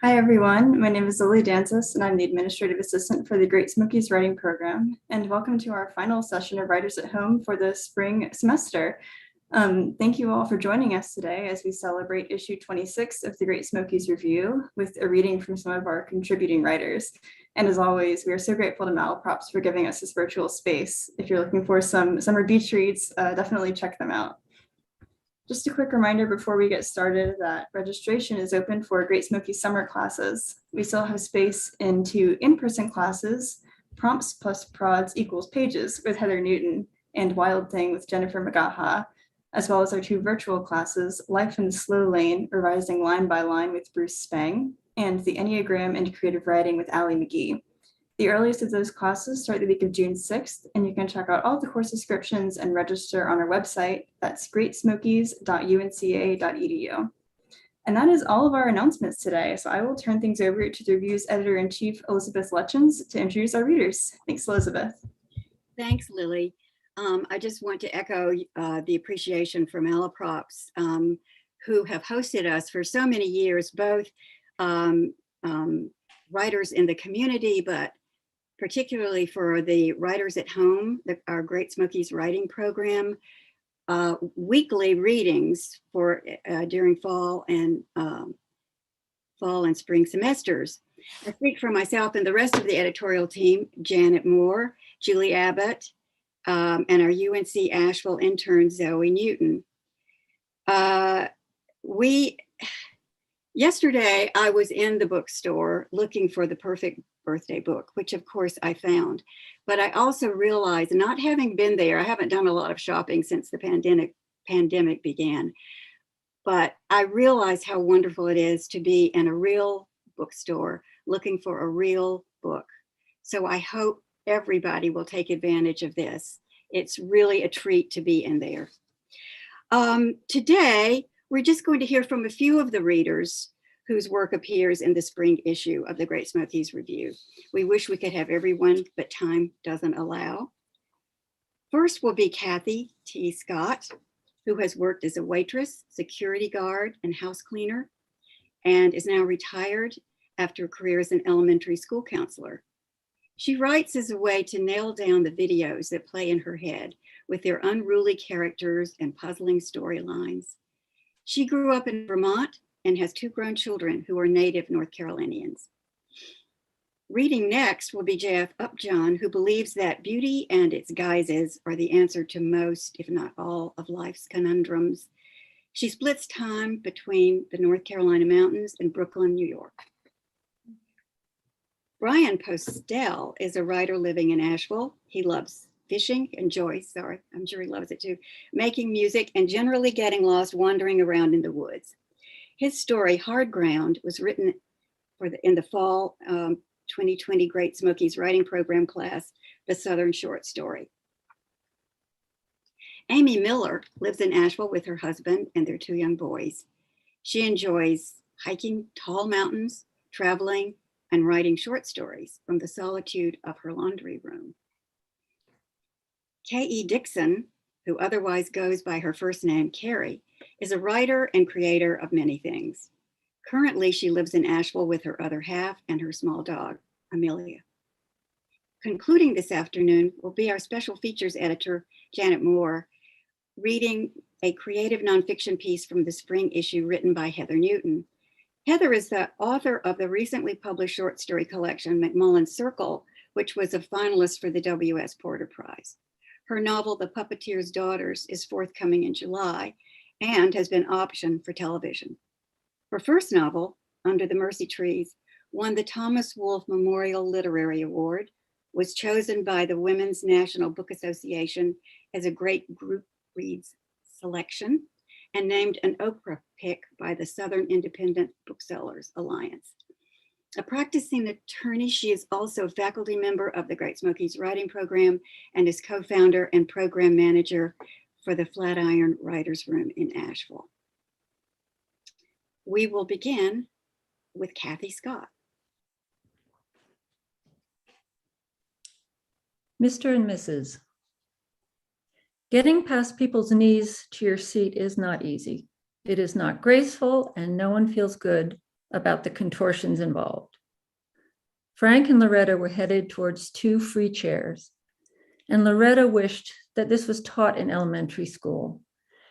Hi, everyone. My name is Lilly Danzis, and I'm the Administrative Assistant for the Great Smokies Writing Program. And welcome to our final session of Writers at Home for the spring semester. Thank you all for joining us today as we celebrate issue 26 of the Great Smokies Review with a reading from some of our contributing writers. And as always, we are so grateful to Malaprops for giving us this virtual space. If you're looking for some summer beach reads, definitely check them out. Just a quick reminder before we get started that registration is open for Great Smokies summer classes. We still have space in 2 in-person classes, Prompts plus Prods equals Pages with Heather Newton and Wild Thing with Jennifer Magaha, as well as our 2 virtual classes, Life in the Slow Lane, revising line by line with Bruce Spang, and the Enneagram and Creative Writing with Allie McGee. The earliest of those classes start the week of June 6th, and you can check out all the course descriptions and register on our website. That's greatsmokies.unca.edu. And that is all of our announcements today. So I will turn things over to the Review's Editor-in-Chief, Elizabeth Lutyens, to introduce our readers. Thanks, Elizabeth. Thanks, Lily. I just want to echo the appreciation for Malaprops, who have hosted us for so many years, both writers in the community, but particularly for the Writers at Home, our Great Smokies Writing Program, weekly readings for during fall and spring semesters. I speak for myself and the rest of the editorial team, Janet Moore, Julie Abbott, and our UNC Asheville intern, Zoe Newton. Yesterday, I was in the bookstore looking for the perfect birthday book, which of course I found. But I also realized, not having been there, I haven't done a lot of shopping since the pandemic began, but I realized how wonderful it is to be in a real bookstore looking for a real book. So I hope everybody will take advantage of this. It's really a treat to be in there. Today, we're just going to hear from a few of the readers whose work appears in the spring issue of the Great Smokies Review. We wish we could have everyone, but time doesn't allow. First will be Kathy T. Scott, who has worked as a waitress, security guard, and house cleaner, and is now retired after a career as an elementary school counselor. She writes as a way to nail down the videos that play in her head with their unruly characters and puzzling storylines. She grew up in Vermont and has 2 grown children who are native North Carolinians. Reading next will be J.F. Upjohn, who believes that beauty and its guises are the answer to most, if not all, of life's conundrums. She splits time between the North Carolina mountains and Brooklyn, New York. Brian Postel is a writer living in Asheville. He loves fishing, I'm sure he loves it too, making music, and generally getting lost wandering around in the woods. His story, Hard Ground, was written in the fall 2020 Great Smokies Writing Program class, The Southern Short Story. Amy Miller lives in Asheville with her husband and their 2 young boys. She enjoys hiking tall mountains, traveling, and writing short stories from the solitude of her laundry room. K.E. Dixon, who otherwise goes by her first name, Carrie, is a writer and creator of many things. Currently, she lives in Asheville with her other half and her small dog, Amelia. Concluding this afternoon will be our special features editor, Janet Moore, reading a creative nonfiction piece from the spring issue written by Heather Newton. Heather is the author of the recently published short story collection, McMullen's Circle, which was a finalist for the W.S. Porter Prize. Her novel, The Puppeteer's Daughters, is forthcoming in July and has been optioned for television. Her first novel, Under the Mercy Trees, won the Thomas Wolfe Memorial Literary Award, was chosen by the Women's National Book Association as a Great Group Reads selection, and named an Oprah pick by the Southern Independent Booksellers Alliance. A practicing attorney, she is also a faculty member of the Great Smokies Writing Program and is co-founder and program manager for the Flatiron Writers Room in Asheville. We will begin with Kathy Scott. Mr. and Mrs. Getting past people's knees to your seat is not easy. It is not graceful, and no one feels good about the contortions involved. Frank and Loretta were headed towards 2 free chairs, and Loretta wished that this was taught in elementary school,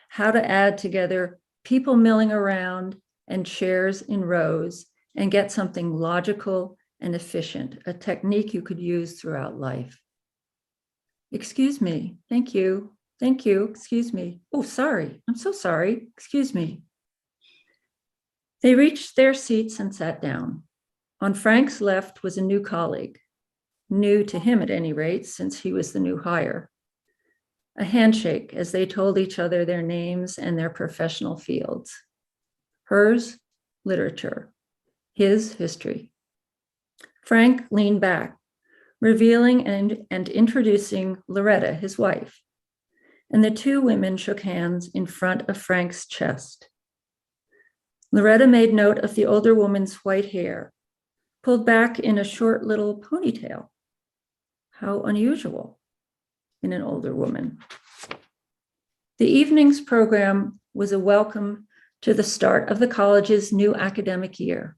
how to add together people milling around and chairs in rows and get something logical and efficient, a technique you could use throughout life. Excuse me, thank you, excuse me. Oh, sorry, I'm so sorry, excuse me. They reached their seats and sat down. On Frank's left was a new colleague, new to him at any rate, since he was the new hire. A handshake as they told each other their names and their professional fields. Hers, literature. His, history. Frank leaned back, revealing and introducing Loretta, his wife, and the 2 women shook hands in front of Frank's chest. Loretta made note of the older woman's white hair, pulled back in a short little ponytail. How unusual in an older woman. The evening's program was a welcome to the start of the college's new academic year.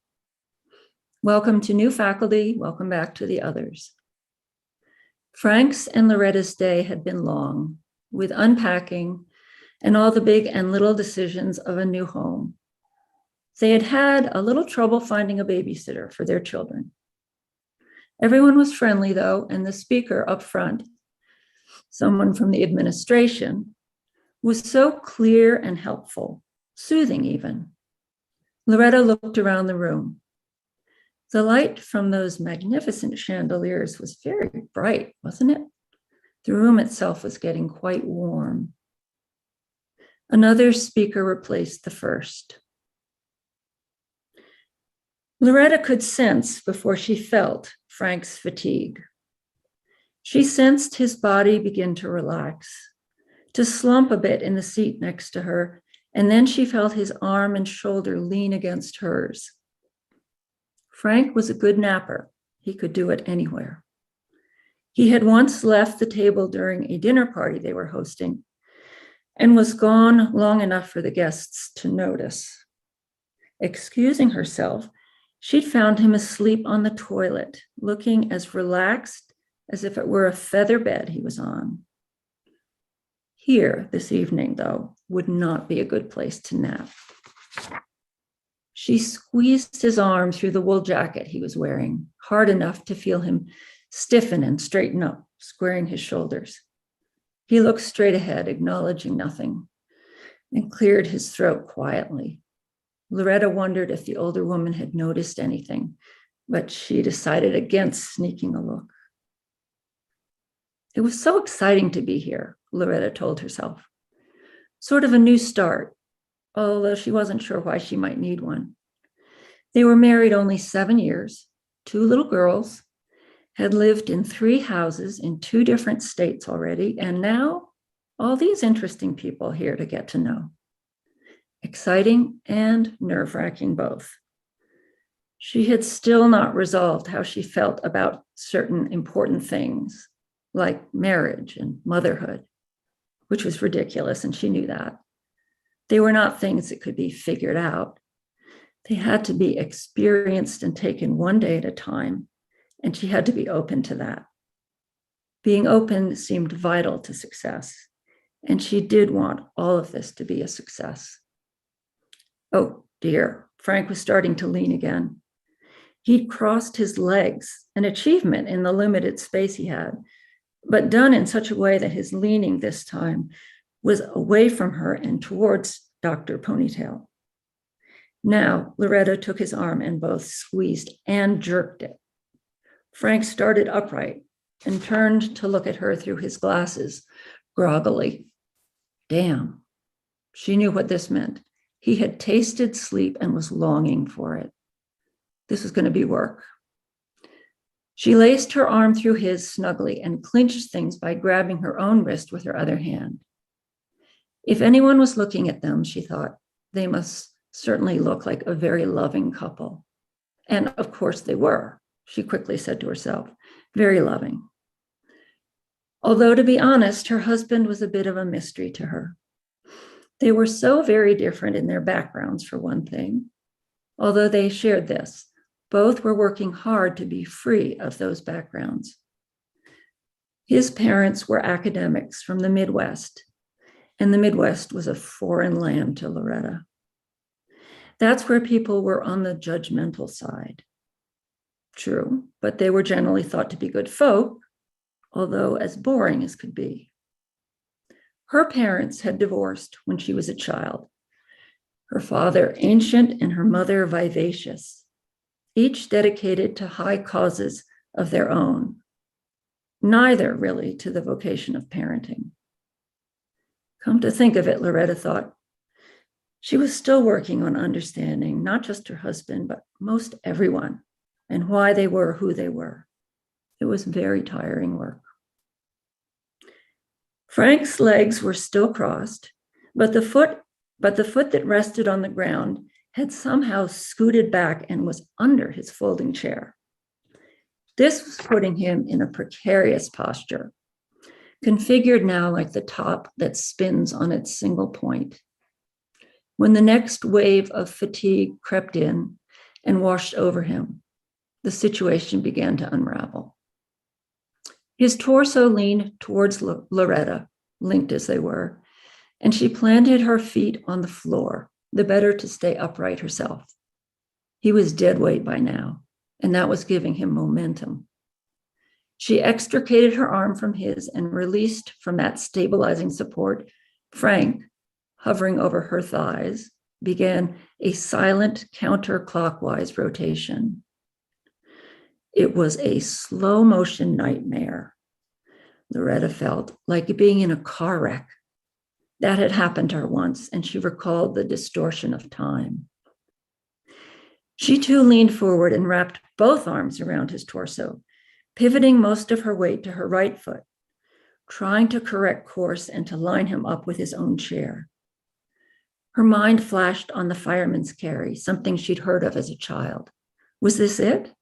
Welcome to new faculty, welcome back to the others. Frank's and Loretta's day had been long, with unpacking and all the big and little decisions of a new home. They had had a little trouble finding a babysitter for their children. Everyone was friendly, though, and the speaker up front, someone from the administration, was so clear and helpful, soothing even. Loretta looked around the room. The light from those magnificent chandeliers was very bright, wasn't it? The room itself was getting quite warm. Another speaker replaced the first. Loretta could sense before she felt Frank's fatigue. She sensed his body begin to relax, to slump a bit in the seat next to her, and then she felt his arm and shoulder lean against hers. Frank was a good napper. He could do it anywhere. He had once left the table during a dinner party they were hosting and was gone long enough for the guests to notice. Excusing herself, she'd found him asleep on the toilet, looking as relaxed as if it were a feather bed he was on. Here this evening, though, would not be a good place to nap. She squeezed his arm through the wool jacket he was wearing, hard enough to feel him stiffen and straighten up, squaring his shoulders. He looked straight ahead, acknowledging nothing, and cleared his throat quietly. Loretta wondered if the older woman had noticed anything, but she decided against sneaking a look. It was so exciting to be here, Loretta told herself. Sort of a new start, although she wasn't sure why she might need one. They were married only 7 years, 2 little girls, had lived in 3 houses in 2 different states already, and now all these interesting people here to get to know. Exciting and nerve-wracking both. She had still not resolved how she felt about certain important things, like marriage and motherhood, which was ridiculous, and she knew that. They were not things that could be figured out. They had to be experienced and taken one day at a time, and she had to be open to that. Being open seemed vital to success, and she did want all of this to be a success. Oh dear, Frank was starting to lean again. He'd crossed his legs, an achievement in the limited space he had, but done in such a way that his leaning this time was away from her and towards Dr. Ponytail. Now, Loretta took his arm and both squeezed and jerked it. Frank started upright and turned to look at her through his glasses, groggily. Damn, she knew what this meant. He had tasted sleep and was longing for it. This was going to be work. She laced her arm through his snugly and clinched things by grabbing her own wrist with her other hand. If anyone was looking at them, she thought, they must certainly look like a very loving couple. And of course they were, she quickly said to herself, very loving. Although, to be honest, her husband was a bit of a mystery to her. They were so very different in their backgrounds, for one thing. although they shared this. Both were working hard to be free of those backgrounds. His parents were academics from the Midwest, and the Midwest was a foreign land to Loretta. That's where people were on the judgmental side. True, but they were generally thought to be good folk, although as boring as could be. Her parents had divorced when she was a child. Her father ancient and her mother vivacious, each dedicated to high causes of their own, neither really to the vocation of parenting. Come to think of it, Loretta thought, she was still working on understanding not just her husband, but most everyone and why they were who they were. It was very tiring work. Frank's legs were still crossed, but the foot that rested on the ground had somehow scooted back and was under his folding chair. This was putting him in a precarious posture, configured now like the top that spins on its single point. When the next wave of fatigue crept in and washed over him, the situation began to unravel. His torso leaned towards Loretta, linked as they were, and she planted her feet on the floor, the better to stay upright herself. He was dead weight by now, and that was giving him momentum. She extricated her arm from his and released from that stabilizing support. Frank, hovering over her thighs, began a silent counterclockwise rotation. It was a slow motion nightmare. Loretta felt like being in a car wreck. That had happened to her once, and she recalled the distortion of time. She too leaned forward and wrapped both arms around his torso, pivoting most of her weight to her right foot, trying to correct course and to line him up with his own chair. Her mind flashed on the fireman's carry, something she'd heard of as a child. Was this it?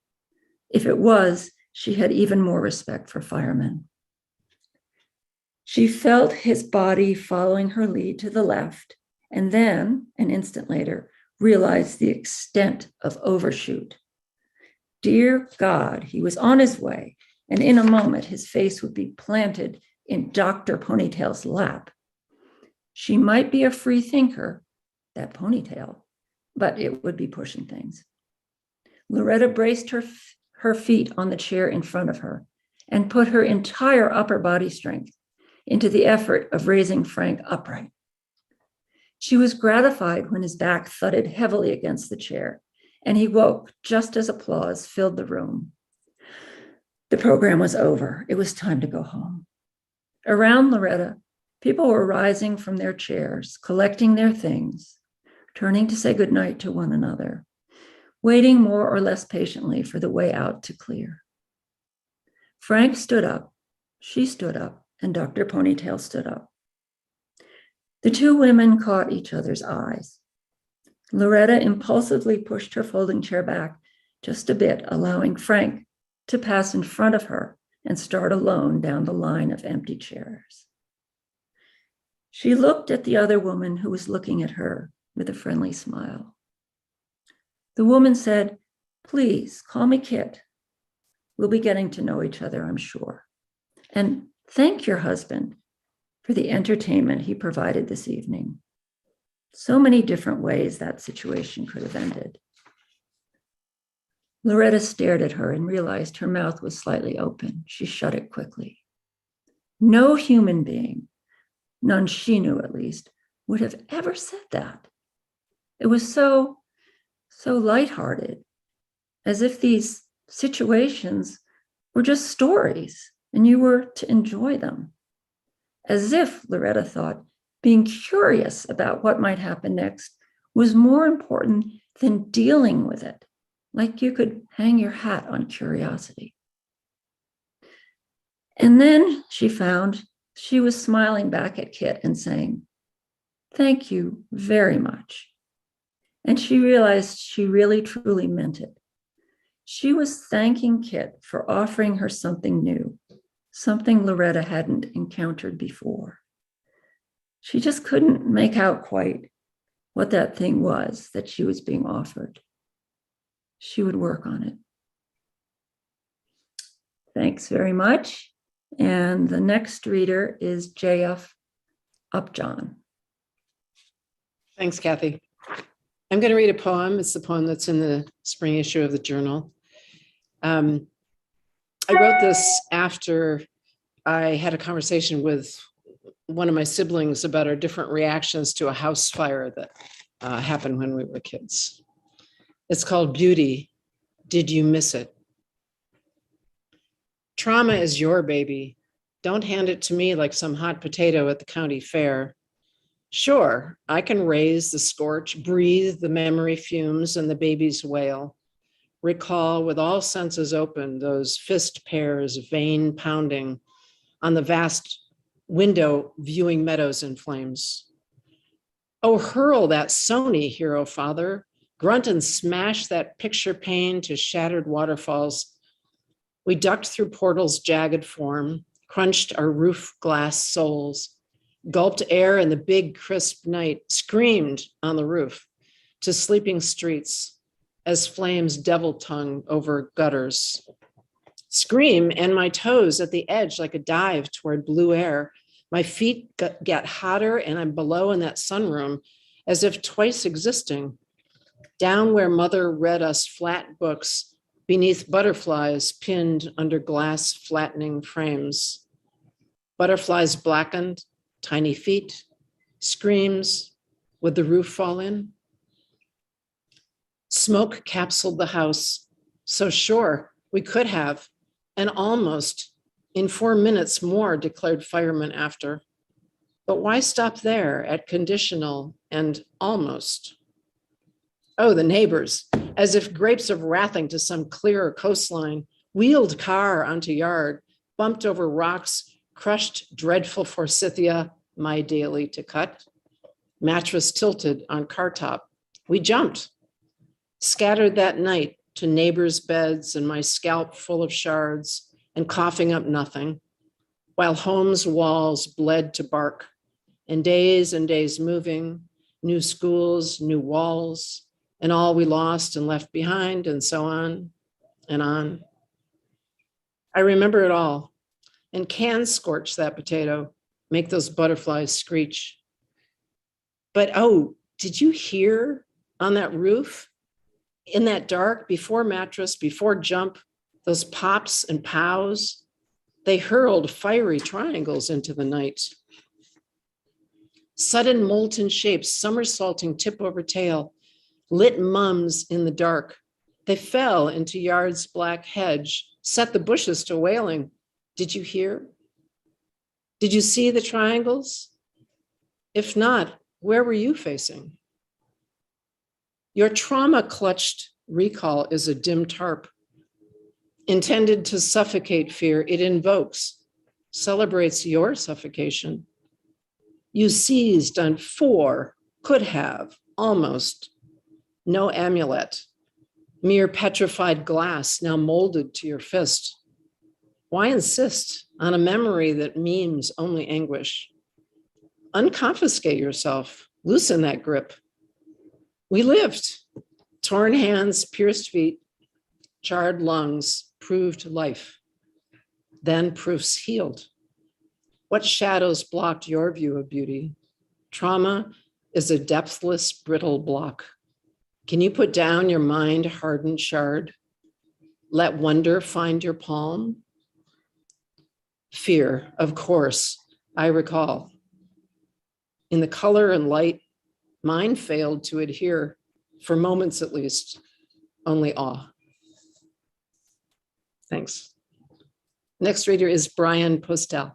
If it was, she had even more respect for firemen. She felt his body following her lead to the left, and then, an instant later, realized the extent of overshoot. Dear God, he was on his way, and in a moment his face would be planted in Dr. Ponytail's lap. She might be a free thinker, that ponytail, but it would be pushing things. Loretta braced her feet on the chair in front of her and put her entire upper body strength into the effort of raising Frank upright. She was gratified when his back thudded heavily against the chair, and he woke just as applause filled the room. The program was over. It was time to go home. Around Loretta, people were rising from their chairs, collecting their things, turning to say goodnight to one another, waiting more or less patiently for the way out to clear. Frank stood up, she stood up, and Dr. Ponytail stood up. The two women caught each other's eyes. Loretta impulsively pushed her folding chair back just a bit, allowing Frank to pass in front of her and start alone down the line of empty chairs. She looked at the other woman who was looking at her with a friendly smile. The woman said, "Please call me Kit. We'll be getting to know each other, I'm sure. And thank your husband for the entertainment he provided this evening." So many different ways that situation could have ended. Loretta stared at her and realized her mouth was slightly open. She shut it quickly. No human being, none she knew at least, would have ever said that. It was so lighthearted, as if these situations were just stories and you were to enjoy them. As if, Loretta thought, being curious about what might happen next was more important than dealing with it, like you could hang your hat on curiosity. And then she found she was smiling back at Kit and saying, "Thank you very much." And she realized she really, truly meant it. She was thanking Kit for offering her something new, something Loretta hadn't encountered before. She just couldn't make out quite what that thing was that she was being offered. she would work on it. Thanks very much. And the next reader is J.F. Upjohn. Thanks, Kathy. I'm going to read a poem. It's the poem that's in the spring issue of the journal. I wrote this after I had a conversation with one of my siblings about our different reactions to a house fire that happened when we were kids. It's called Beauty. Did you miss it? Trauma is your baby. Don't hand it to me like some hot potato at the county fair. Sure, I can raise the scorch, breathe the memory fumes and the baby's wail. Recall with all senses open those fist pairs, vein pounding on the vast window viewing meadows in flames. Oh, hurl that Sony, hero father. Grunt and smash that picture pane to shattered waterfalls. We ducked through portals' jagged form, crunched our roof glass soles, gulped air in the big crisp night, screamed on the roof to sleeping streets as flames devil tongue over gutters. Scream and my toes at the edge like a dive toward blue air. My feet get hotter and I'm below in that sunroom as if twice existing. Down where mother read us flat books beneath butterflies pinned under glass flattening frames. Butterflies blackened, tiny feet, screams, would the roof fall in? Smoke capsuled the house. So sure, we could have, and almost in 4 minutes more, declared firemen after. But why stop there at conditional and almost? Oh, the neighbors, as if grapes of wrathing to some clearer coastline, wheeled car onto yard, bumped over rocks, crushed dreadful forsythia, my daily to cut. Mattress tilted on car top. We jumped, scattered that night to neighbors' beds and my scalp full of shards and coughing up nothing, while home's walls bled to bark and days moving, new schools, new walls, and all we lost and left behind, and so on and on. I remember it all, and can scorch that potato, make those butterflies screech. But oh, did you hear on that roof, in that dark, before mattress, before jump, those pops and pows? They hurled fiery triangles into the night. Sudden molten shapes, somersaulting tip over tail, lit mums in the dark. They fell into yard's black hedge, set the bushes to wailing. Did you hear? Did you see the triangles? If not, where were you facing? Your trauma-clutched recall is a dim tarp. Intended to suffocate fear, it invokes, celebrates your suffocation. You seized on 4, could have, almost. No amulet, mere petrified glass now molded to your fist. Why insist on a memory that memes only anguish? Unconfiscate yourself, loosen that grip. We lived, torn hands, pierced feet, charred lungs, proved life. Then proofs healed. What shadows blocked your view of beauty? Trauma is a depthless, brittle block. Can you put down your mind hardened shard? Let wonder find your palm? Fear, of course, I recall. In the color and light, mine failed to adhere, for moments at least, only awe. Thanks. Next reader is Brian Postel.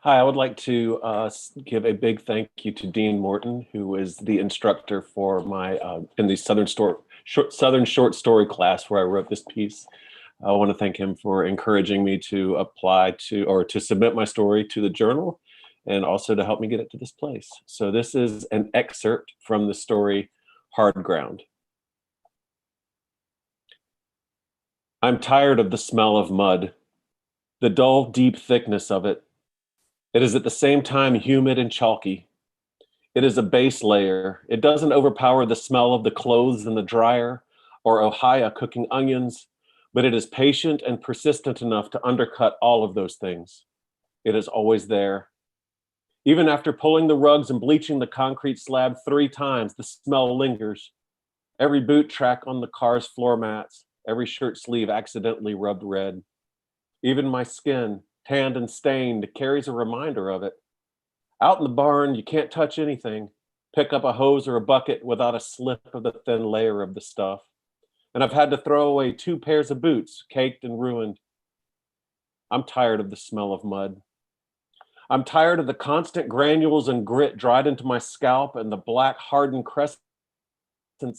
Hi, I would like to give a big thank you to Dean Morton, who is the instructor for my in the Southern Short Story class where I wrote this piece. I want to thank him for encouraging me to apply to or to submit my story to the journal and also to help me get it to this place. So this is an excerpt from the story Hard Ground. I'm tired of the smell of mud, the dull, deep thickness of it. It is at the same time humid and chalky. It is a base layer. It doesn't overpower the smell of the clothes in the dryer or Ohia cooking onions, but it is patient and persistent enough to undercut all of those things. It is always there. Even after pulling the rugs and bleaching the concrete slab 3 times, the smell lingers. Every boot track on the car's floor mats, every shirt sleeve accidentally rubbed red. Even my skin, tanned and stained, carries a reminder of it. Out in the barn, you can't touch anything, pick up a hose or a bucket without a slip of the thin layer of the stuff. And I've had to throw away 2 pairs of boots, caked and ruined. I'm tired of the smell of mud. I'm tired of the constant granules and grit dried into my scalp and the black hardened crescents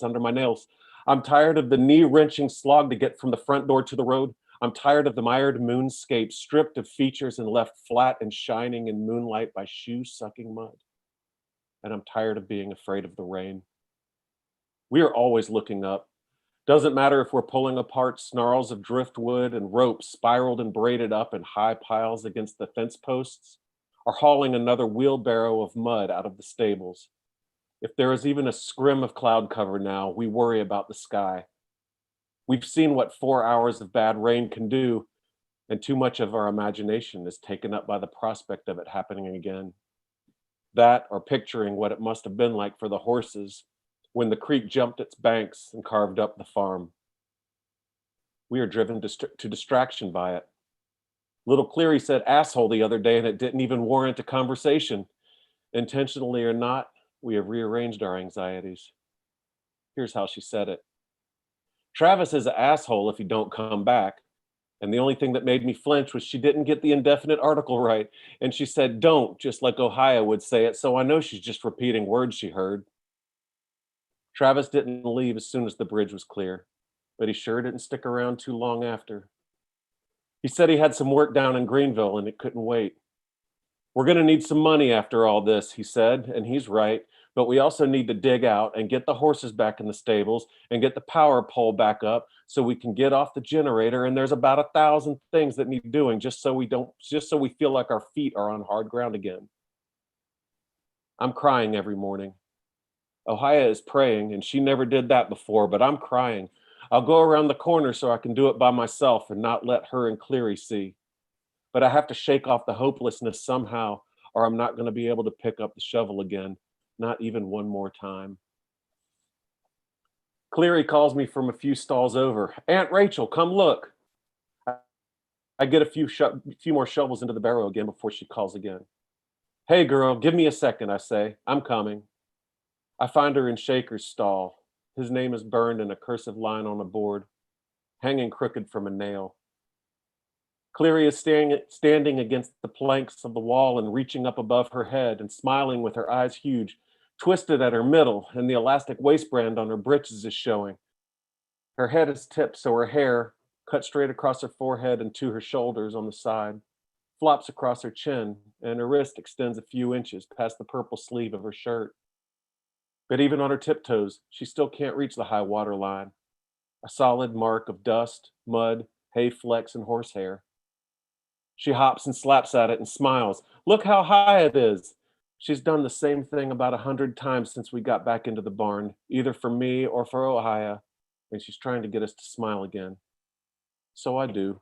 under my nails. I'm tired of the knee-wrenching slog to get from the front door to the road. I'm tired of the mired moonscape stripped of features and left flat and shining in moonlight by shoe-sucking mud. And I'm tired of being afraid of the rain. We are always looking up. Doesn't matter if we're pulling apart snarls of driftwood and ropes spiraled and braided up in high piles against the fence posts, or hauling another wheelbarrow of mud out of the stables. If there is even a scrim of cloud cover now, we worry about the sky. We've seen what 4 hours of bad rain can do, and too much of our imagination is taken up by the prospect of it happening again. That, or picturing what it must have been like for the horses when the creek jumped its banks and carved up the farm. We are driven to distraction by it. Little Cleary said asshole the other day, and it didn't even warrant a conversation. Intentionally or not, we have rearranged our anxieties. Here's how she said it. Travis is an asshole if you don't come back. And the only thing that made me flinch was she didn't get the indefinite article right. And she said, don't, just like Ohio would say it. So I know she's just repeating words she heard. Travis didn't leave as soon as the bridge was clear, but he sure didn't stick around too long after. He said he had some work down in Greenville and it couldn't wait. We're going to need some money after all this, he said, and he's right. But we also need to dig out and get the horses back in the stables and get the power pole back up so we can get off the generator. And there's about 1,000 things that need doing just so we feel like our feet are on hard ground again. I'm crying every morning. Ohia is praying, and she never did that before, but I'm crying. I'll go around the corner so I can do it by myself and not let her and Cleary see. But I have to shake off the hopelessness somehow, or I'm not going to be able to pick up the shovel again, not even one more time. Cleary calls me from a few stalls over. Aunt Rachel, come look. I get a few more shovels into the barrow again before she calls again. Hey girl, give me a second, I say. I'm coming. I find her in Shaker's stall. His name is burned in a cursive line on a board, hanging crooked from a nail. Cleary is standing against the planks of the wall and reaching up above her head and smiling with her eyes huge, twisted at her middle, and the elastic waistband on her breeches is showing. Her head is tipped so her hair, cut straight across her forehead and to her shoulders on the side, flops across her chin, and her wrist extends a few inches past the purple sleeve of her shirt. But even on her tiptoes, she still can't reach the high water line, a solid mark of dust, mud, hay flecks, and horsehair. She hops and slaps at it and smiles. Look how high it is. She's done the same thing about 100 times since we got back into the barn, either for me or for Ohia, and she's trying to get us to smile again. So I do.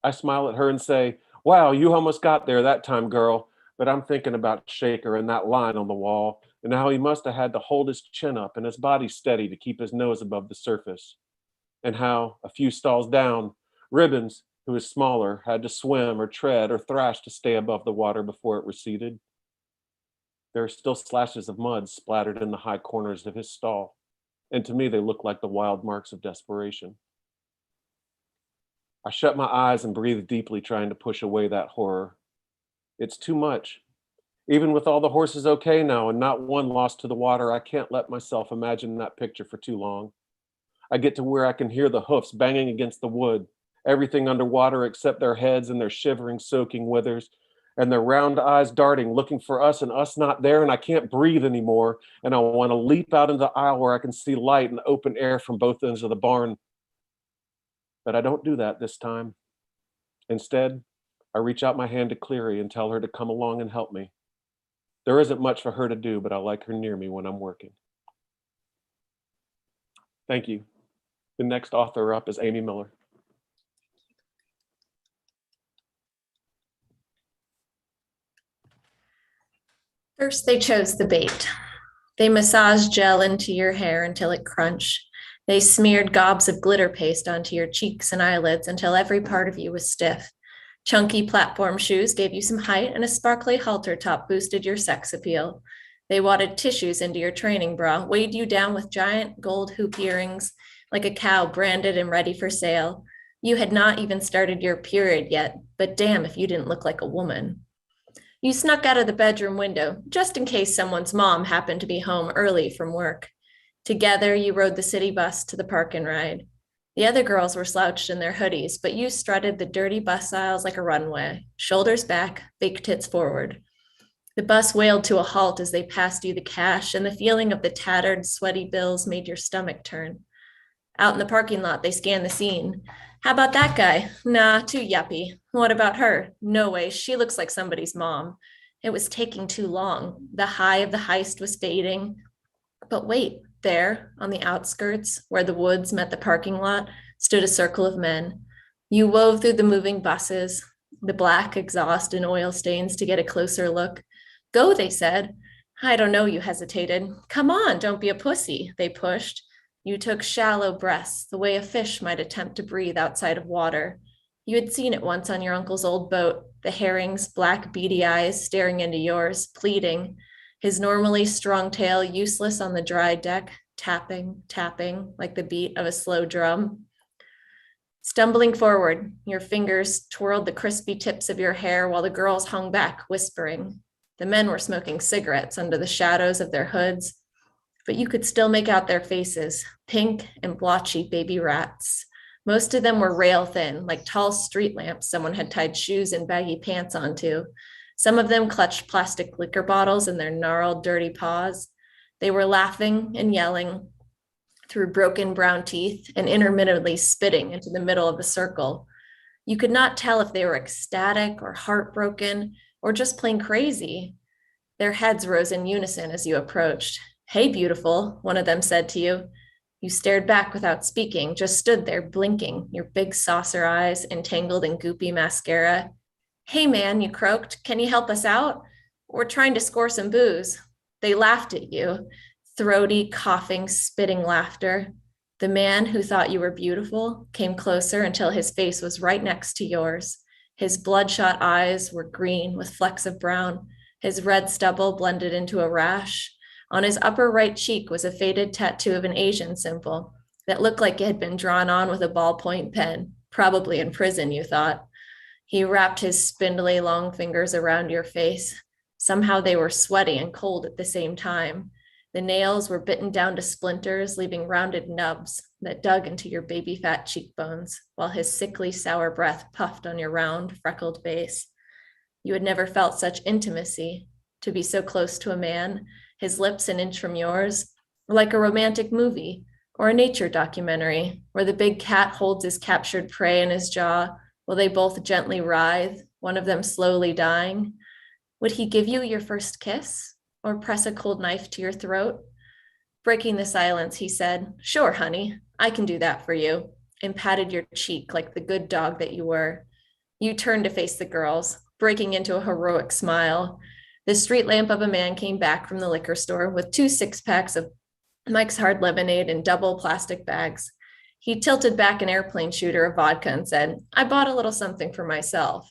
I smile at her and say, wow, you almost got there that time, girl. But I'm thinking about Shaker and that line on the wall and how he must have had to hold his chin up and his body steady to keep his nose above the surface. And how, a few stalls down, Ribbons, who is smaller, had to swim or tread or thrash to stay above the water before it receded. There are still slashes of mud splattered in the high corners of his stall, and to me they look like the wild marks of desperation. I shut my eyes and breathe deeply, trying to push away that horror. It's too much. Even with all the horses okay now and not one lost to the water, I can't let myself imagine that picture for too long. I get to where I can hear the hoofs banging against the wood, everything underwater except their heads and their shivering, soaking withers, and their round eyes darting, looking for us and us not there, and I can't breathe anymore, and I want to leap out into the aisle where I can see light and open air from both ends of the barn. But I don't do that this time. Instead, I reach out my hand to Cleary and tell her to come along and help me. There isn't much for her to do, but I like her near me when I'm working. Thank you. The next author up is Amy Miller. First, they chose the bait. They massaged gel into your hair until it crunched. They smeared gobs of glitter paste onto your cheeks and eyelids until every part of you was stiff. Chunky platform shoes gave you some height, and a sparkly halter top boosted your sex appeal. They wadded tissues into your training bra, weighed you down with giant gold hoop earrings, like a cow branded and ready for sale. You had not even started your period yet, but damn if you didn't look like a woman. You snuck out of the bedroom window, just in case someone's mom happened to be home early from work. Together, you rode the city bus to the park and ride. The other girls were slouched in their hoodies, but you strutted the dirty bus aisles like a runway, shoulders back, big tits forward. The bus wailed to a halt as they passed you the cash, and the feeling of the tattered, sweaty bills made your stomach turn. Out in the parking lot, they scanned the scene. How about that guy? Nah, too yuppie. What about her? No way, she looks like somebody's mom. It was taking too long. The high of the heist was fading. But wait, there, on the outskirts, where the woods met the parking lot, stood a circle of men. You wove through the moving buses, the black exhaust and oil stains to get a closer look. Go, they said. I don't know, you hesitated. Come on, don't be a pussy, they pushed. You took shallow breaths, the way a fish might attempt to breathe outside of water. You had seen it once on your uncle's old boat, the herring's black beady eyes staring into yours, pleading, his normally strong tail useless on the dry deck, tapping, tapping, like the beat of a slow drum. Stumbling forward, your fingers twirled the crispy tips of your hair while the girls hung back, whispering. The men were smoking cigarettes under the shadows of their hoods, but you could still make out their faces, pink and blotchy baby rats. Most of them were rail thin, like tall street lamps someone had tied shoes and baggy pants onto. Some of them clutched plastic liquor bottles in their gnarled, dirty paws. They were laughing and yelling through broken brown teeth and intermittently spitting into the middle of the circle. You could not tell if they were ecstatic or heartbroken or just plain crazy. Their heads rose in unison as you approached. Hey, beautiful, one of them said to you. You stared back without speaking, just stood there blinking, your big saucer eyes entangled in goopy mascara. Hey, man, you croaked. Can you help us out? We're trying to score some booze. They laughed at you, throaty, coughing, spitting laughter. The man who thought you were beautiful came closer until his face was right next to yours. His bloodshot eyes were green with flecks of brown. His red stubble blended into a rash. On his upper right cheek was a faded tattoo of an Asian symbol that looked like it had been drawn on with a ballpoint pen, probably in prison, you thought. He wrapped his spindly long fingers around your face. Somehow they were sweaty and cold at the same time. The nails were bitten down to splinters, leaving rounded nubs that dug into your baby fat cheekbones, while his sickly sour breath puffed on your round, freckled face. You had never felt such intimacy, to be so close to a man, his lips an inch from yours, like a romantic movie or a nature documentary where the big cat holds his captured prey in his jaw while they both gently writhe, one of them slowly dying. Would he give you your first kiss or press a cold knife to your throat? Breaking the silence, he said, "Sure, honey, I can do that for you," and patted your cheek like the good dog that you were. You turned to face the girls, breaking into a heroic smile. The street lamp of a man came back from the liquor store with 2 6-packs of Mike's Hard Lemonade in double plastic bags. He tilted back an airplane shooter of vodka and said, "I bought a little something for myself."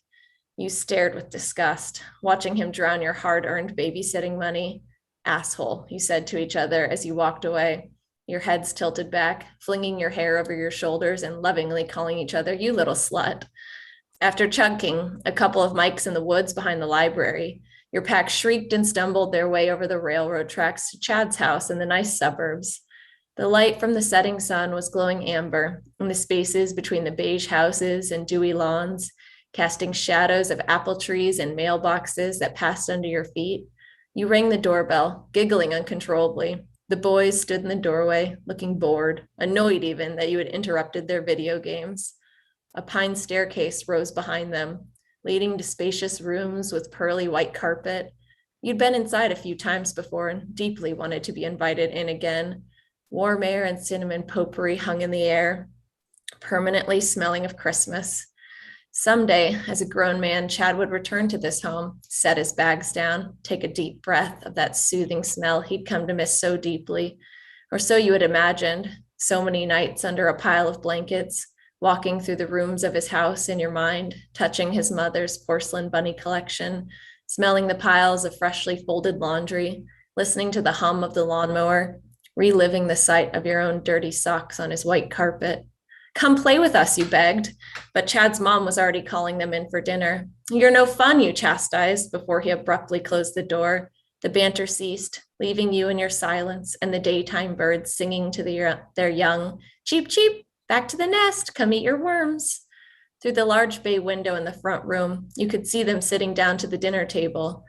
You stared with disgust, watching him drown your hard-earned babysitting money. "Asshole," you said to each other as you walked away, your heads tilted back, flinging your hair over your shoulders and lovingly calling each other, "You little slut." After chunking a couple of mics in the woods behind the library, your pack shrieked and stumbled their way over the railroad tracks to Chad's house in the nice suburbs. The light from the setting sun was glowing amber in the spaces between the beige houses and dewy lawns, casting shadows of apple trees and mailboxes that passed under your feet. You rang the doorbell, giggling uncontrollably. The boys stood in the doorway, looking bored, annoyed even that you had interrupted their video games. A pine staircase rose behind them. leading to spacious rooms with pearly white carpet. You'd been inside a few times before and deeply wanted to be invited in again. Warm air and cinnamon potpourri hung in the air, permanently smelling of Christmas. Someday, as a grown man, Chad would return to this home, set his bags down, take a deep breath of that soothing smell he'd come to miss so deeply, or so you had imagined, so many nights under a pile of blankets, walking through the rooms of his house in your mind, touching his mother's porcelain bunny collection, smelling the piles of freshly folded laundry, listening to the hum of the lawnmower, reliving the sight of your own dirty socks on his white carpet. Come play with us, you begged, but Chad's mom was already calling them in for dinner. You're no fun, you chastised before he abruptly closed the door. The banter ceased, leaving you in your silence and the daytime birds singing to their young, cheep, cheep, back to the nest, come eat your worms. Through the large bay window in the front room, you could see them sitting down to the dinner table.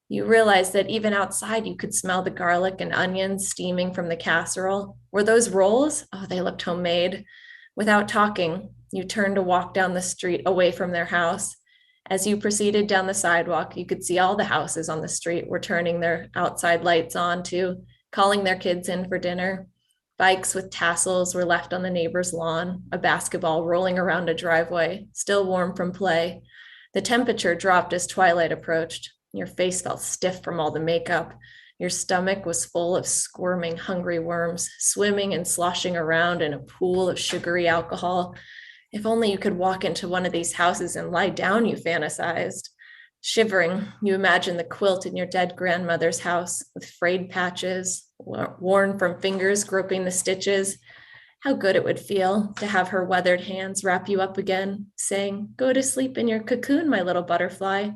You realized that even outside you could smell the garlic and onions steaming from the casserole. Were those rolls? Oh, they looked homemade. Without talking, you turned to walk down the street away from their house. As you proceeded down the sidewalk, you could see all the houses on the street were turning their outside lights on too, calling their kids in for dinner. Bikes with tassels were left on the neighbor's lawn, a basketball rolling around a driveway, still warm from play. The temperature dropped as twilight approached. Your face felt stiff from all the makeup. Your stomach was full of squirming, hungry worms, swimming and sloshing around in a pool of sugary alcohol. If only you could walk into one of these houses and lie down, you fantasized. Shivering, you imagined the quilt in your dead grandmother's house with frayed patches, worn from fingers groping the stitches. How good it would feel to have her weathered hands wrap you up again, saying, "Go to sleep in your cocoon, my little butterfly."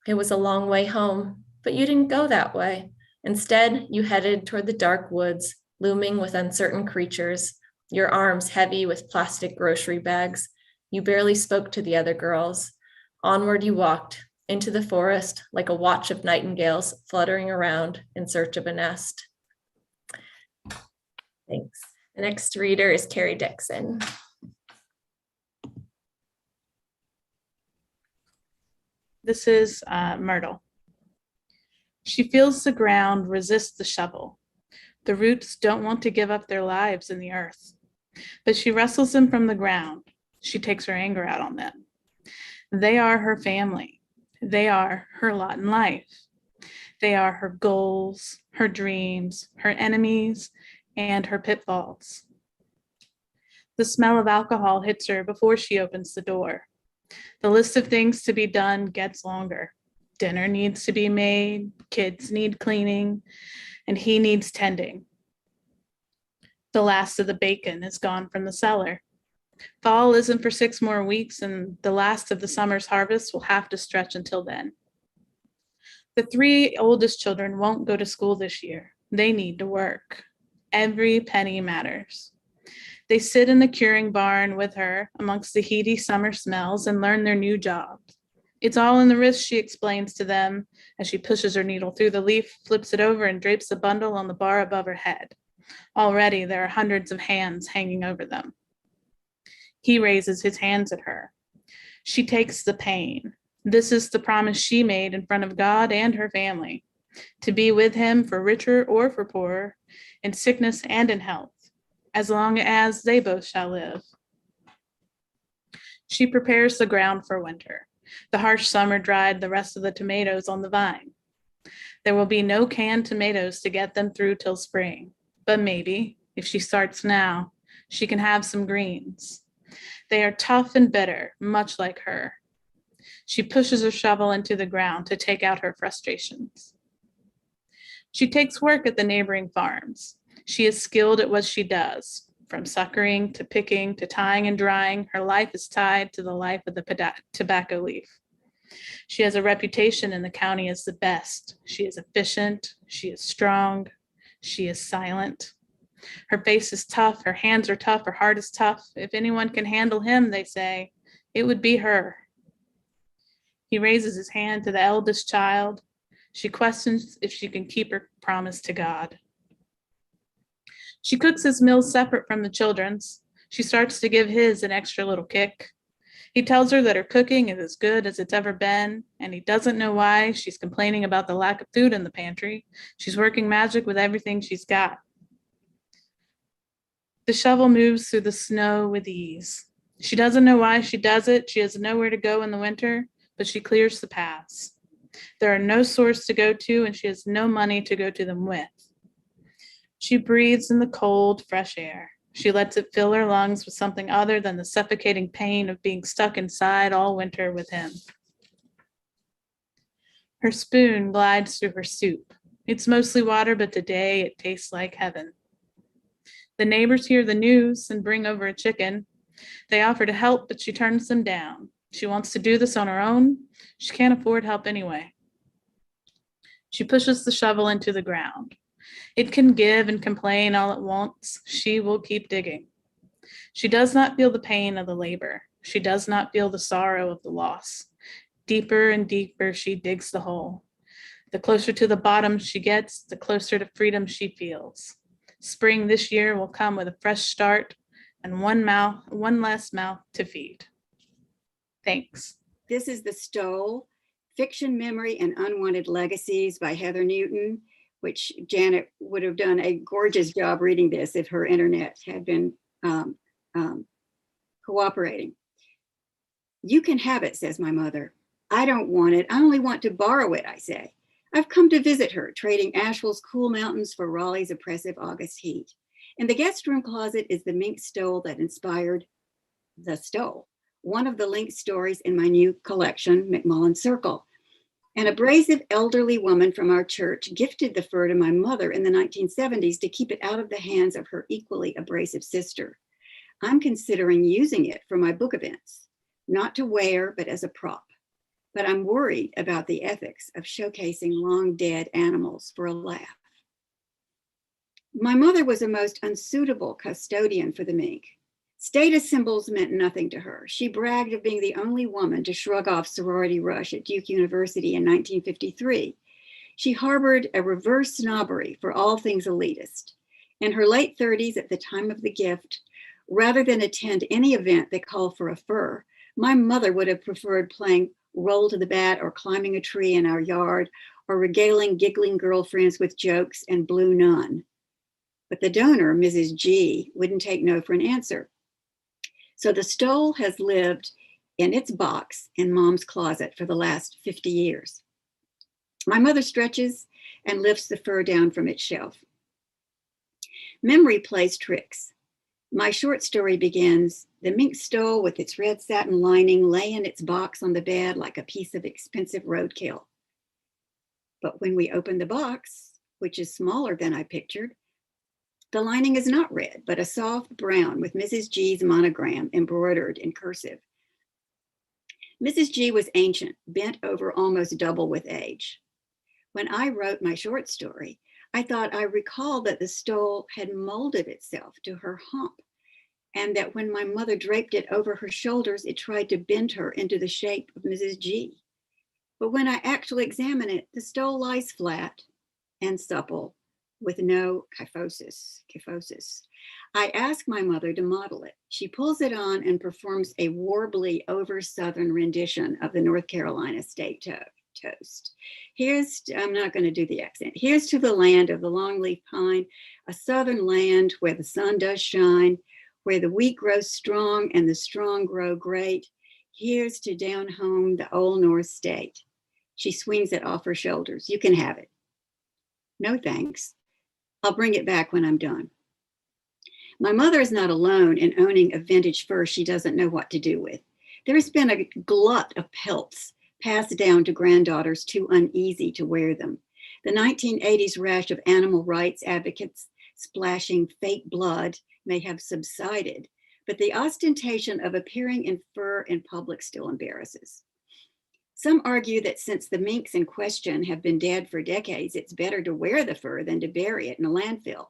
It was a long way home, but you didn't go that way. Instead, you headed toward the dark woods, looming with uncertain creatures, your arms heavy with plastic grocery bags. You barely spoke to the other girls. Onward you walked, into the forest, like a watch of nightingales fluttering around in search of a nest. Thanks. The next reader is Carrie Dixon. This is Myrtle. She feels the ground resist the shovel. The roots don't want to give up their lives in the earth, but she wrestles them from the ground. She takes her anger out on them. They are her family. They are her lot in life. They are her goals, her dreams, her enemies, and her pitfalls. The smell of alcohol hits her before she opens the door. The list of things to be done gets longer. Dinner needs to be made, kids need cleaning, and he needs tending. The last of the bacon is gone from the cellar. Fall isn't for 6 more weeks, and the last of the summer's harvest will have to stretch until then. The 3 oldest children won't go to school this year. They need to work. Every penny matters. They sit in the curing barn with her amongst the heady summer smells and learn their new jobs. It's all in the wrist, she explains to them as she pushes her needle through the leaf, flips it over, and drapes the bundle on the bar above her head. Already there are hundreds of hands hanging over them. He raises his hands at her. She takes the pain. This is the promise she made in front of God and her family, to be with him for richer or for poorer, in sickness and in health, as long as they both shall live. She prepares the ground for winter. The harsh summer dried the rest of the tomatoes on the vine. There will be no canned tomatoes to get them through till spring, but maybe, if she starts now, she can have some greens. They are tough and bitter, much like her. She pushes her shovel into the ground to take out her frustrations. She takes work at the neighboring farms. She is skilled at what she does. From suckering to picking to tying and drying, her life is tied to the life of the tobacco leaf. She has a reputation in the county as the best. She is efficient. She is strong. She is silent. Her face is tough. Her hands are tough. Her heart is tough. If anyone can handle him, they say, it would be her. He raises his hand to the eldest child. She questions if she can keep her promise to God. She cooks his meals separate from the children's. She starts to give his an extra little kick. He tells her that her cooking is as good as it's ever been, and he doesn't know why she's complaining about the lack of food in the pantry. She's working magic with everything she's got. The shovel moves through the snow with ease. She doesn't know why she does it. She has nowhere to go in the winter, but she clears the paths. There are no stores to go to, and she has no money to go to them with. She breathes in the cold, fresh air. She lets it fill her lungs with something other than the suffocating pain of being stuck inside all winter with him. Her spoon glides through her soup. It's mostly water, but today it tastes like heaven. The neighbors hear the news and bring over a chicken. They offer to help, but she turns them down. She wants to do this on her own. She can't afford help anyway. She pushes the shovel into the ground. It can give and complain all it wants. She will keep digging. She does not feel the pain of the labor. She does not feel the sorrow of the loss. Deeper and deeper she digs the hole. The closer to the bottom she gets, the closer to freedom she feels. Spring this year will come with a fresh start and one less mouth to feed. Thanks. This is The Stole, Fiction, Memory, and Unwanted Legacies by Heather Newton, which Janet would have done a gorgeous job reading this if her internet had been cooperating. You can have it, says my mother. I don't want it. I only want to borrow it, I say. I've come to visit her, trading Asheville's cool mountains for Raleigh's oppressive August heat. In the guest room closet is the mink stole that inspired The Stole, one of the linked stories in my new collection, McMullen Circle. An abrasive elderly woman from our church gifted the fur to my mother in the 1970s to keep it out of the hands of her equally abrasive sister. I'm considering using it for my book events, not to wear, but as a prop. But I'm worried about the ethics of showcasing long dead animals for a laugh. My mother was a most unsuitable custodian for the mink. Status symbols meant nothing to her. She bragged of being the only woman to shrug off sorority rush at Duke University in 1953. She harbored a reverse snobbery for all things elitist. In her late 30s, at the time of the gift, rather than attend any event that called for a fur, my mother would have preferred playing roll to the bat or climbing a tree in our yard or regaling giggling girlfriends with jokes and blue nun. But the donor, Mrs. G, wouldn't take no for an answer. So the stole has lived in its box in Mom's closet for the last 50 years. My mother stretches and lifts the fur down from its shelf. Memory plays tricks. My short story begins, the mink stole with its red satin lining lay in its box on the bed like a piece of expensive roadkill. But when we open the box, which is smaller than I pictured, the lining is not red, but a soft brown with Mrs. G's monogram embroidered in cursive. Mrs. G was ancient, bent over almost double with age. When I wrote my short story, I thought I recalled that the stole had molded itself to her hump, and that when my mother draped it over her shoulders, it tried to bend her into the shape of Mrs. G. But when I actually examine it, the stole lies flat and supple, with no kyphosis. I ask my mother to model it. She pulls it on and performs a warbly over Southern rendition of the North Carolina state toast. I'm not going to do the accent. Here's to the land of the longleaf pine, a Southern land where the sun does shine, where the wheat grows strong and the strong grow great. Here's to down home, the old North state. She swings it off her shoulders. You can have it. No thanks. I'll bring it back when I'm done. My mother is not alone in owning a vintage fur she doesn't know what to do with. There has been a glut of pelts passed down to granddaughters too uneasy to wear them. The 1980s rash of animal rights advocates splashing fake blood may have subsided, but the ostentation of appearing in fur in public still embarrasses. Some argue that since the minks in question have been dead for decades, it's better to wear the fur than to bury it in a landfill.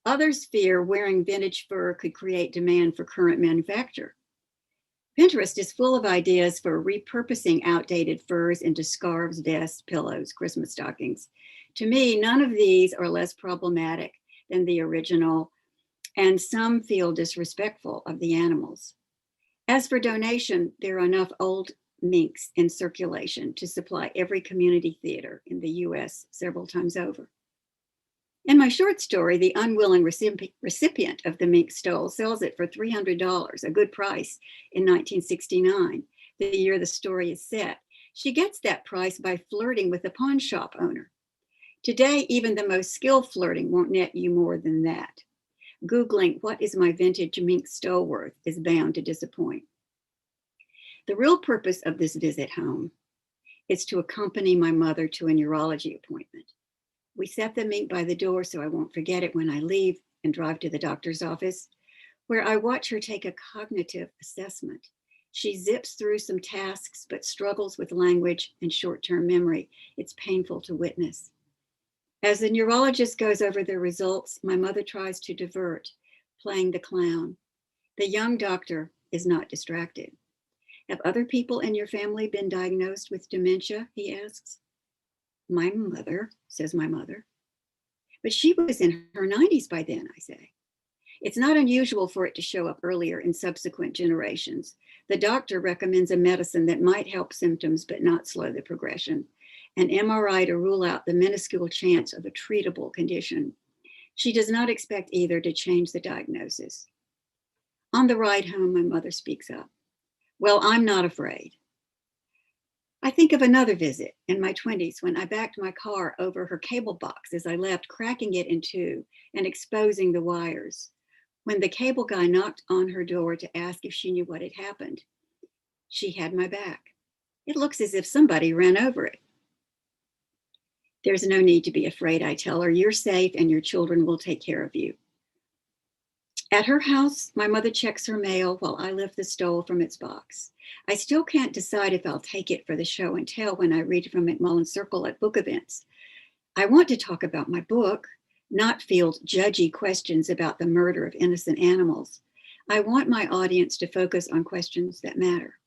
Others fear wearing vintage fur could create demand for current manufacture. Pinterest is full of ideas for repurposing outdated furs into scarves, vests, pillows, Christmas stockings. To me, none of these are less problematic than the original, and some feel disrespectful of the animals. As for donation, there are enough old minks in circulation to supply every community theater in the US several times over. In my short story, the unwilling recipient of the mink stole sells it for $300, a good price, in 1969, the year the story is set. She gets that price by flirting with the pawn shop owner. Today, even the most skilled flirting won't net you more than that. Googling "what is my vintage mink stole worth" is bound to disappoint. The real purpose of this visit home is to accompany my mother to a neurology appointment. We set the mink by the door so I won't forget it when I leave and drive to the doctor's office, where I watch her take a cognitive assessment. She zips through some tasks, but struggles with language and short-term memory. It's painful to witness. As the neurologist goes over the results, my mother tries to divert, playing the clown. The young doctor is not distracted. "Have other people in your family been diagnosed with dementia?" he asks. "My mother," says my mother. "But she was in her 90s by then," I say. "It's not unusual for it to show up earlier in subsequent generations. The doctor recommends a medicine that might help symptoms but not slow the progression. An MRI to rule out the minuscule chance of a treatable condition. She does not expect either to change the diagnosis." On the ride home, my mother speaks up. "Well, I'm not afraid." I think of another visit in my 20s when I backed my car over her cable box as I left, cracking it in two and exposing the wires. When the cable guy knocked on her door to ask if she knew what had happened, she had my back. "It looks as if somebody ran over it." "There's no need to be afraid," I tell her. "You're safe and your children will take care of you." At her house, my mother checks her mail while I lift the stole from its box. I still can't decide if I'll take it for the show and tell when I read from McMullen Circle at book events. I want to talk about my book, not field judgy questions about the murder of innocent animals. I want my audience to focus on questions that matter.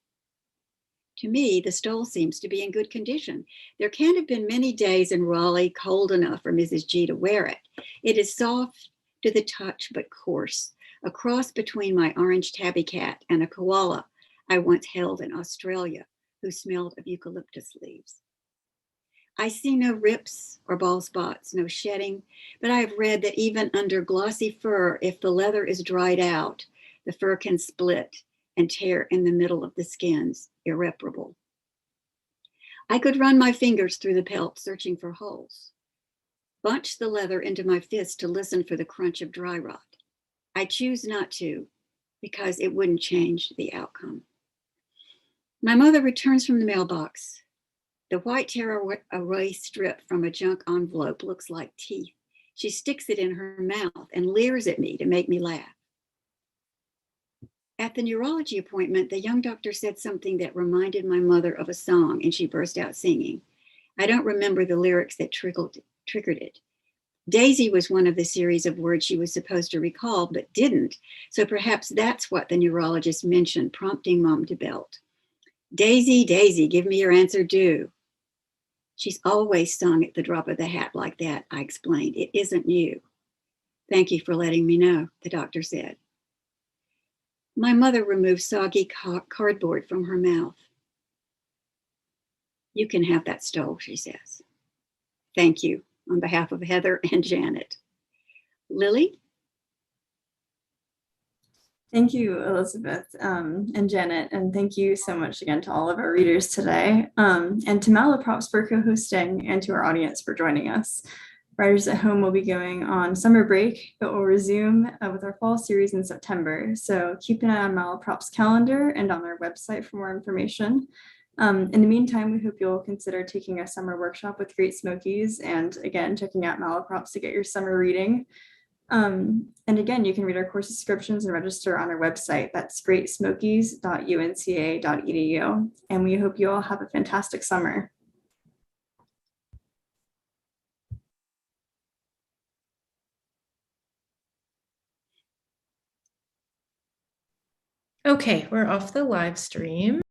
To me, the stole seems to be in good condition. There can't have been many days in Raleigh cold enough for Mrs. G to wear it. It is soft to the touch, but coarse, a cross between my orange tabby cat and a koala I once held in Australia who smelled of eucalyptus leaves. I see no rips or bald spots, no shedding, but I have read that even under glossy fur, if the leather is dried out, the fur can split and tear in the middle of the skins, irreparable. I could run my fingers through the pelt, searching for holes, bunch the leather into my fist to listen for the crunch of dry rot. I choose not to, because it wouldn't change the outcome. My mother returns from the mailbox. The white tearaway strip from a junk envelope looks like teeth. She sticks it in her mouth and leers at me to make me laugh. At the neurology appointment, the young doctor said something that reminded my mother of a song, and she burst out singing. I don't remember the lyrics that triggered it. Daisy was one of the series of words she was supposed to recall, but didn't. So perhaps that's what the neurologist mentioned, prompting Mom to belt. "Daisy, Daisy, give me your answer due." "She's always sung at the drop of the hat like that," I explained. "It isn't new." "Thank you for letting me know," the doctor said. My mother removed soggy cardboard from her mouth. "You can have that stole," she says. "Thank you," on behalf of Heather and Janet. Lily? Thank you, Elizabeth and Janet, and thank you so much again to all of our readers today, and to Malaprops for co-hosting, and to our audience for joining us. Writers at Home will be going on summer break, but will resume with our fall series in September. So keep an eye on Malaprop's calendar and on our website for more information. In the meantime, we hope you'll consider taking a summer workshop with Great Smokies, and again, checking out Malaprops to get your summer reading. And again, you can read our course descriptions and register on our website. That's greatsmokies.unca.edu. And we hope you all have a fantastic summer. Okay, we're off the live stream.